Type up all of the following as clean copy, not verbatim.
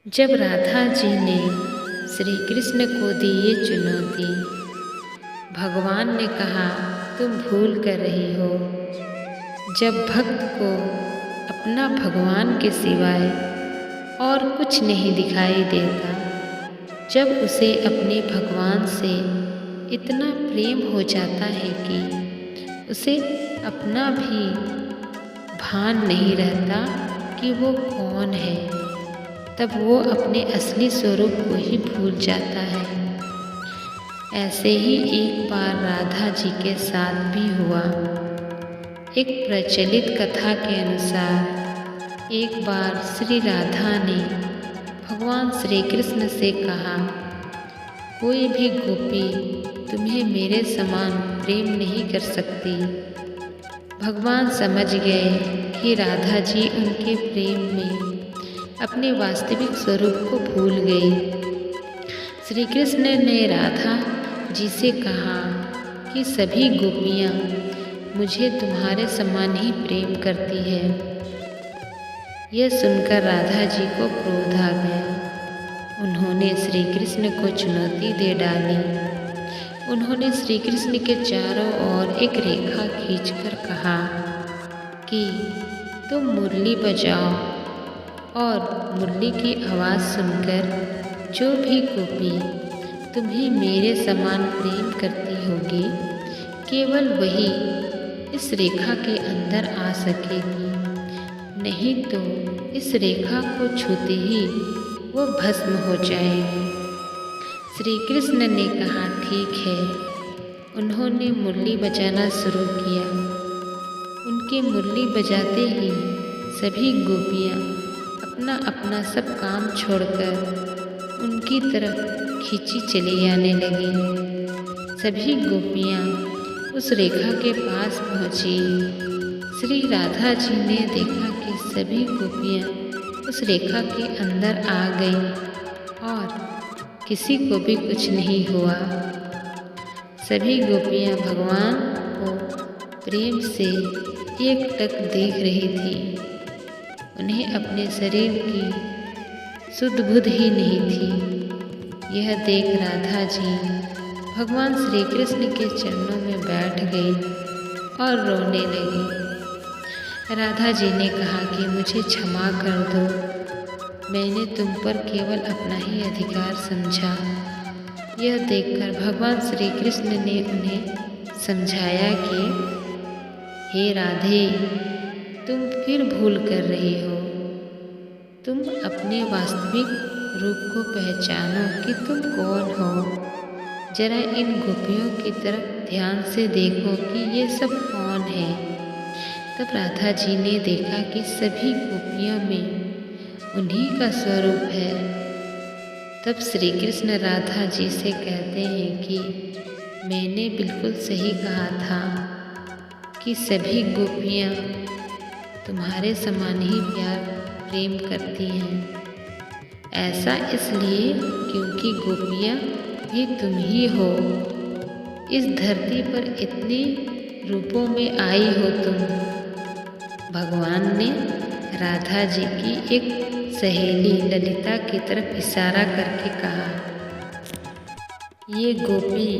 जब राधा जी ने श्री कृष्ण को दी ये चुनौती, भगवान ने कहा तुम भूल कर रही हो। जब भक्त को अपना भगवान के सिवाय और कुछ नहीं दिखाई देता, जब उसे अपने भगवान से इतना प्रेम हो जाता है कि उसे अपना भी भान नहीं रहता कि वो कौन है, तब वो अपने असली स्वरूप को ही भूल जाता है। ऐसे ही एक बार राधा जी के साथ भी हुआ। एक प्रचलित कथा के अनुसार एक बार श्री राधा ने भगवान श्री कृष्ण से कहा, कोई भी गोपी तुम्हें मेरे समान प्रेम नहीं कर सकती। भगवान समझ गए कि राधा जी उनके प्रेम में अपने वास्तविक स्वरूप को भूल गई। श्री कृष्ण ने राधा जी से कहा कि सभी गोपियाँ मुझे तुम्हारे समान ही प्रेम करती है। यह सुनकर राधा जी को क्रोध आ गया। उन्होंने श्री कृष्ण को चुनौती दे डाली। उन्होंने श्री कृष्ण के चारों ओर एक रेखा खींचकर कहा कि तुम मुरली बजाओ, और मुरली की आवाज़ सुनकर जो भी गोपी तुम्हें मेरे समान प्रेम करती होगी, केवल वही इस रेखा के अंदर आ सकेगी, नहीं तो इस रेखा को छूते ही वो भस्म हो जाएगी। श्री कृष्ण ने कहा ठीक है। उन्होंने मुरली बजाना शुरू किया। उनके मुरली बजाते ही सभी गोपियाँ अपना अपना सब काम छोड़कर उनकी तरफ खींची चली आने लगी। सभी गोपियाँ उस रेखा के पास पहुँची। श्री राधा जी ने देखा कि सभी गोपियाँ उस रेखा के अंदर आ गईं और किसी को भी कुछ नहीं हुआ। सभी गोपियाँ भगवान को प्रेम से एकटक देख रही थी। उन्हें अपने शरीर की सुध बुध ही नहीं थी। यह देख राधा जी भगवान श्री कृष्ण के चरणों में बैठ गई और रोने लगी। राधा जी ने कहा कि मुझे क्षमा कर दो, मैंने तुम पर केवल अपना ही अधिकार समझा। यह देखकर भगवान श्री कृष्ण ने उन्हें समझाया कि हे राधे, तुम फिर भूल कर रही हो। तुम अपने वास्तविक रूप को पहचानो कि तुम कौन हो। जरा इन गोपियों की तरफ ध्यान से देखो कि ये सब कौन है। तब राधा जी ने देखा कि सभी गोपियों में उन्हीं का स्वरूप है। तब श्री कृष्ण राधा जी से कहते हैं कि मैंने बिल्कुल सही कहा था कि सभी गोपियाँ तुम्हारे समान ही प्यार प्रेम करती हैं। ऐसा इसलिए क्योंकि गोपियाँ भी तुम ही हो। इस धरती पर इतने रूपों में आई हो तुम। भगवान ने राधा जी की एक सहेली ललिता की तरफ इशारा करके कहा, ये गोपी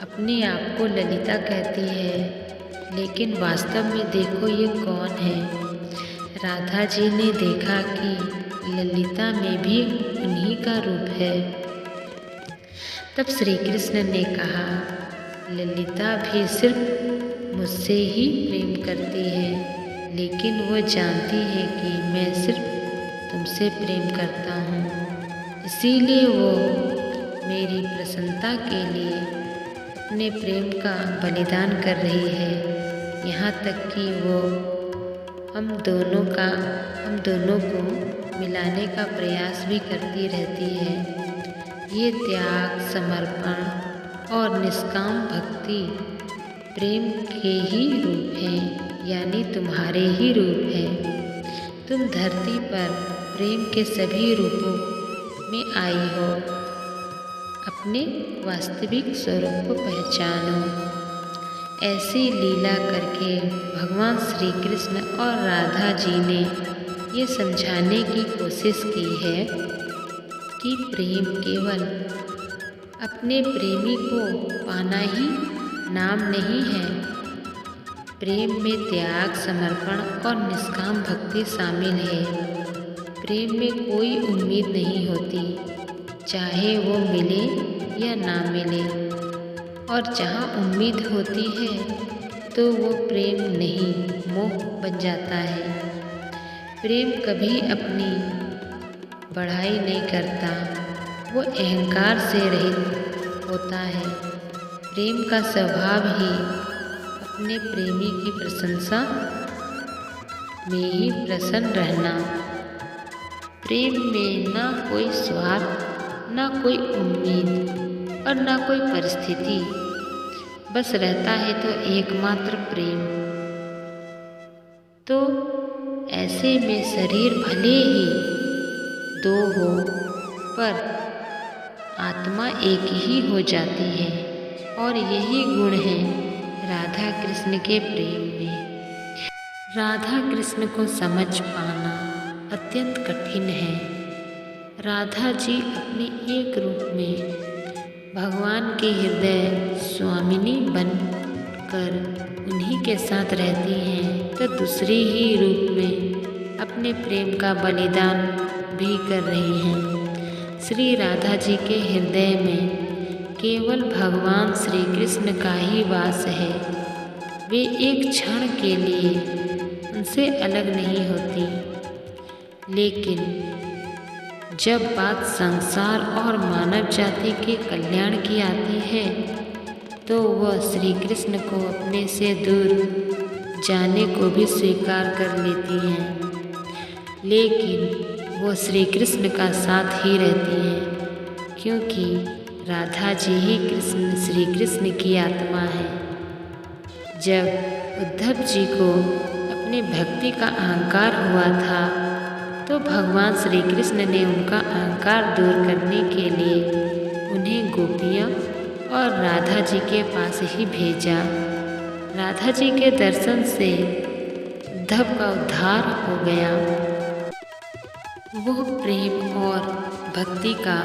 अपने आप को ललिता कहती है, लेकिन वास्तव में देखो ये कौन है। राधा जी ने देखा कि ललिता में भी उन्हीं का रूप है। तब श्री कृष्ण ने कहा, ललिता भी सिर्फ मुझसे ही प्रेम करती है, लेकिन वो जानती है कि मैं सिर्फ तुमसे प्रेम करता हूँ। इसीलिए वो मेरी प्रसन्नता के लिए अपने प्रेम का बलिदान कर रही है। यहाँ तक कि वो हम दोनों को मिलाने का प्रयास भी करती रहती है। ये त्याग, समर्पण और निष्काम भक्ति प्रेम के ही रूप हैं, यानी तुम्हारे ही रूप हैं। तुम धरती पर प्रेम के सभी रूपों में आई हो। अपने वास्तविक स्वरूप को पहचानो। ऐसी लीला करके भगवान श्री कृष्ण और राधा जी ने ये समझाने की कोशिश की है कि प्रेम केवल अपने प्रेमी को पाना ही नाम नहीं है। प्रेम में त्याग, समर्पण और निष्काम भक्ति शामिल है। प्रेम में कोई उम्मीद नहीं होती, चाहे वो मिले या ना मिले। और जहाँ उम्मीद होती है तो वो प्रेम नहीं, मोह बन जाता है। प्रेम कभी अपनी बढ़ाई नहीं करता, वो अहंकार से रहित होता है। प्रेम का स्वभाव ही अपने प्रेमी की प्रशंसा में ही प्रसन्न रहना। प्रेम में ना कोई स्वार्थ, ना कोई उम्मीद और ना कोई परिस्थिति, बस रहता है तो एकमात्र प्रेम। तो ऐसे में शरीर भले ही दो हो, पर आत्मा एक ही हो जाती है। और यही गुण है राधा कृष्ण के प्रेम में। राधा कृष्ण को समझ पाना अत्यंत कठिन है। राधा जी अपने एक रूप में भगवान के हृदय स्वामिनी बनकर उन्हीं के साथ रहती हैं, तो दूसरी ही रूप में अपने प्रेम का बलिदान भी कर रही हैं। श्री राधा जी के हृदय में केवल भगवान श्री कृष्ण का ही वास है। वे एक क्षण के लिए उनसे अलग नहीं होती। लेकिन जब बात संसार और मानव जाति के कल्याण की आती है तो वह श्री कृष्ण को अपने से दूर जाने को भी स्वीकार कर लेती हैं। लेकिन वो श्री कृष्ण का साथ ही रहती हैं, क्योंकि राधा जी ही श्री कृष्ण की आत्मा है। जब उद्धव जी को अपनी भक्ति का अहंकार हुआ था तो भगवान श्री कृष्ण ने उनका अहंकार दूर करने के लिए उन्हें गोपियाँ और राधा जी के पास ही भेजा। राधा जी के दर्शन से उद्धव का उद्धार हो गया। वो प्रेम और भक्ति का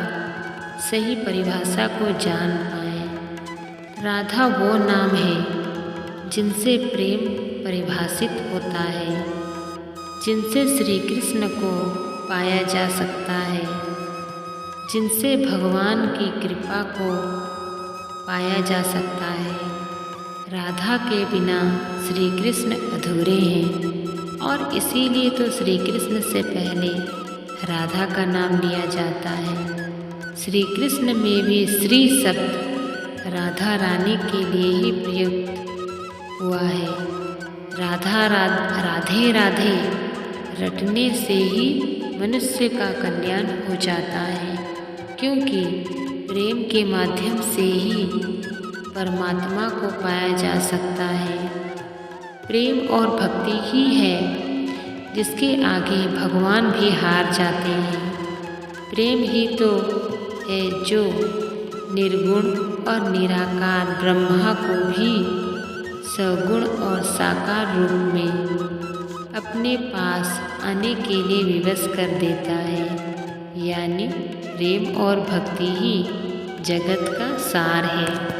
सही परिभाषा को जान पाए। राधा वो नाम है जिनसे प्रेम परिभाषित होता है, जिनसे श्री कृष्ण को पाया जा सकता है, जिनसे भगवान की कृपा को पाया जा सकता है। राधा के बिना श्री कृष्ण अधूरे हैं और इसीलिए तो श्री कृष्ण से पहले राधा का नाम लिया जाता है। श्री कृष्ण में भी श्री शब्द राधा रानी के लिए ही प्रयुक्त हुआ है। राधे राधे रटने से ही मनुष्य का कल्याण हो जाता है, क्योंकि प्रेम के माध्यम से ही परमात्मा को पाया जा सकता है। प्रेम और भक्ति ही है जिसके आगे भगवान भी हार जाते हैं। प्रेम ही तो है जो निर्गुण और निराकार ब्रह्मा को भी सगुण और साकार रूप में अपने पास आने के लिए विवश कर देता है। यानी प्रेम और भक्ति ही जगत का सार है।